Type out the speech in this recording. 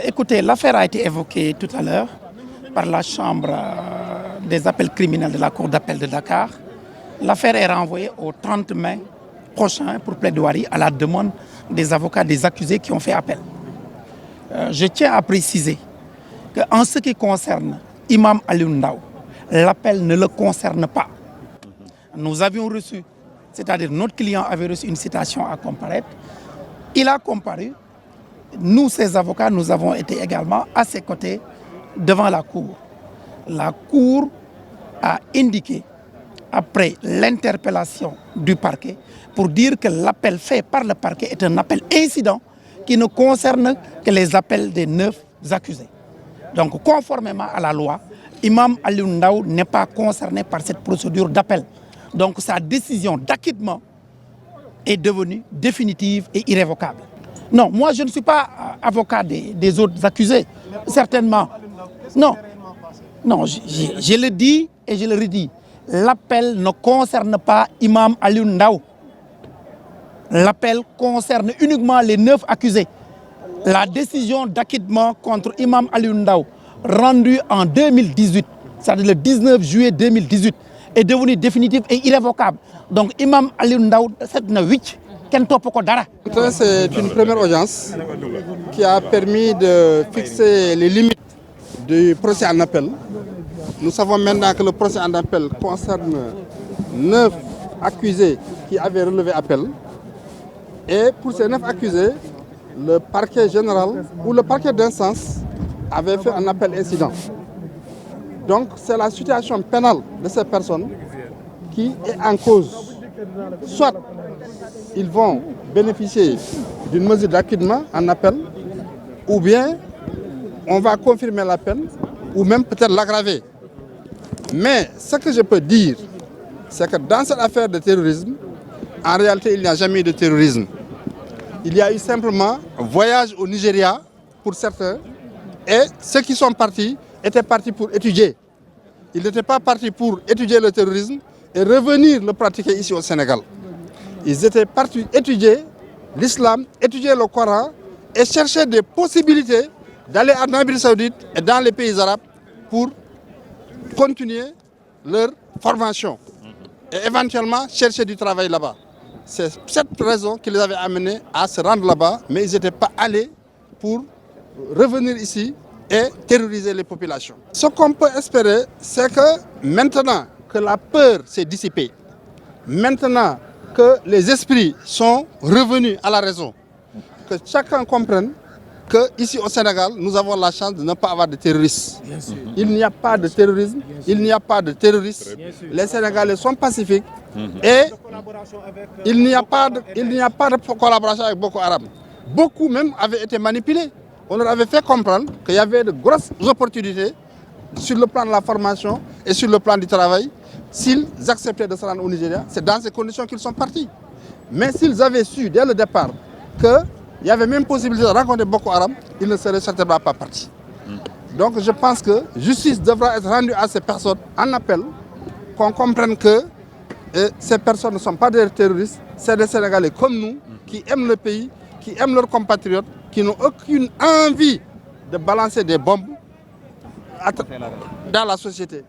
Écoutez, l'affaire a été évoquée tout à l'heure par la Chambre des appels criminels de la Cour d'appel de Dakar. L'affaire est renvoyée au 30 mai prochain pour plaidoirie à la demande des avocats des accusés qui ont fait appel. Je tiens à préciser qu'en ce qui concerne Imam Aliou Ndao, l'appel ne le concerne pas. Nous avions reçu, c'est-à-dire notre client avait reçu une citation à comparaître. Il a comparu. Nous, ses avocats, nous avons été également à ses côtés devant la Cour. La Cour a indiqué, après l'interpellation du parquet, pour dire que l'appel fait par le parquet est un appel incident qui ne concerne que les appels des 9 accusés. Donc, conformément à la loi, Imam Aliou Ndao n'est pas concerné par cette procédure d'appel. Donc, sa décision d'acquittement est devenue définitive et irrévocable. Non, moi je ne suis pas avocat des autres accusés, certainement. Non, non, je le dis et je le redis. L'appel ne concerne pas Imam Aliou Ndao. L'appel concerne uniquement les 9 accusés. La décision d'acquittement contre Imam Aliou Ndao, rendue en 2018, c'est-à-dire le 19 juillet 2018, est devenue définitive et irrévocable. Donc Imam Aliou Ndao, c'est une 8. C'est une première audience qui a permis de fixer les limites du procès en appel. Nous savons maintenant que le procès en appel concerne 9 accusés qui avaient relevé appel. Et pour ces 9 accusés, le parquet général ou le parquet d'instance avait fait un appel incident. Donc c'est la situation pénale de ces personnes qui est en cause. Soit ils vont bénéficier d'une mesure d'acquittement en appel, ou bien on va confirmer la peine, ou même peut-être l'aggraver. Mais ce que je peux dire, c'est que dans cette affaire de terrorisme, en réalité, il n'y a jamais eu de terrorisme. Il y a eu simplement un voyage au Nigeria pour certains, et ceux qui sont partis étaient partis pour étudier. Ils n'étaient pas partis pour étudier le terrorisme et revenir le pratiquer ici au Sénégal. Ils étaient partis étudier l'islam, étudier le Coran et chercher des possibilités d'aller en Arabie Saoudite et dans les pays arabes pour continuer leur formation et éventuellement chercher du travail là-bas. C'est cette raison qui les avait amenés à se rendre là-bas, mais ils n'étaient pas allés pour revenir ici et terroriser les populations. Ce qu'on peut espérer, c'est que maintenant que la peur s'est dissipée, maintenant que les esprits sont revenus à la raison, que chacun comprenne qu'ici au Sénégal, nous avons la chance de ne pas avoir de terroristes. Il n'y a pas de terrorisme, il n'y a pas de terroristes. Les Sénégalais sont pacifiques et il n'y a pas de collaboration avec Boko Haram. Beaucoup même avaient été manipulés. On leur avait fait comprendre qu'il y avait de grosses opportunités sur le plan de la formation et sur le plan du travail. S'ils acceptaient de se rendre au Nigeria, c'est dans ces conditions qu'ils sont partis. Mais s'ils avaient su dès le départ qu'il y avait même possibilité de rencontrer Boko Haram, ils ne seraient certainement pas partis. Donc je pense que justice devra être rendue à ces personnes en appel, qu'on comprenne que ces personnes ne sont pas des terroristes, c'est des Sénégalais comme nous, qui aiment le pays, qui aiment leurs compatriotes, qui n'ont aucune envie de balancer des bombes dans la société.